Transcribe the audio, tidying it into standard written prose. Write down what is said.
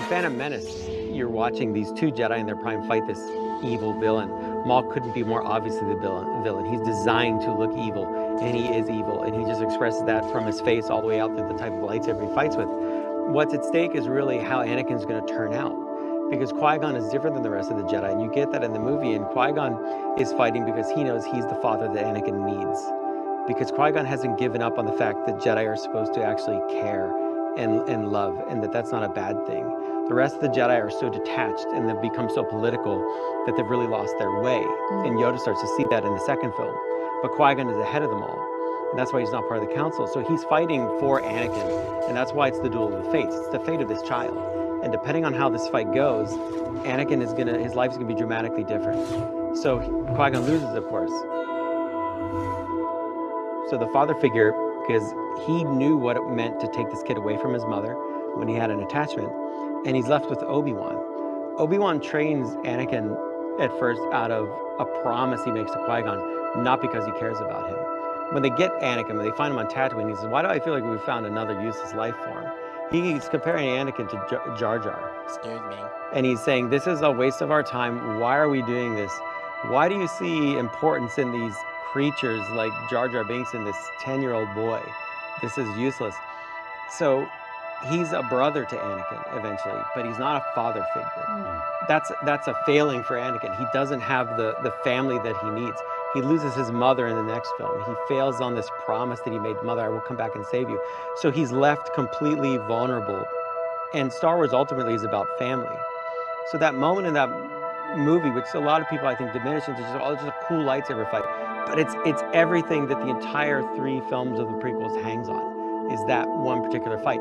Phantom Menace, you're watching these two Jedi in their prime fight this evil villain. Maul couldn't be more obviously the villain. He's designed to look evil, and he is evil, and he just expresses that from his face all the way out through the type of lightsaber he fights with. What's at stake is really how Anakin's going to turn out, because Qui-Gon is different than the rest of the Jedi, and you get that in the movie, and Qui-Gon is fighting because he knows he's the father that Anakin needs. Because Qui-Gon hasn't given up on the fact that Jedi are supposed to actually care and love, and that's not a bad thing. The rest of the Jedi are so detached and they've become so political that they've really lost their way. And Yoda starts to see that in the second film. But Qui-Gon is ahead of them all. And that's why he's not part of the council. So he's fighting for Anakin. And that's why it's the Duel of the Fates. It's the fate of this child. And depending on how this fight goes, Anakin is his life is gonna be dramatically different. So Qui-Gon loses, of course. So the father figure, because he knew what it meant to take this kid away from his mother when he had an attachment, and he's left with Obi-Wan. Obi-Wan trains Anakin at first out of a promise he makes to Qui-Gon, not because he cares about him. When they get Anakin, when they find him on Tatooine, he says, "Why do I feel like we found another useless life form?" He's comparing Anakin to Jar Jar. Excuse me. And he's saying, this is a waste of our time. Why are we doing this? Why do you see importance in these creatures like Jar Jar Binks and this 10-year-old boy? This is useless. So he's a brother to Anakin eventually, but he's not a father figure. That's a failing for Anakin. He doesn't have the family that he needs. He loses his mother in the next film. He fails on this promise that he made, "Mother, I will come back and save you." So he's left completely vulnerable. And Star Wars ultimately is about family. So that moment in that movie, which a lot of people I think diminish into just, oh, it's just a cool lightsaber fight, but it's everything that the entire 3 films of the prequels hangs on, is that one particular fight.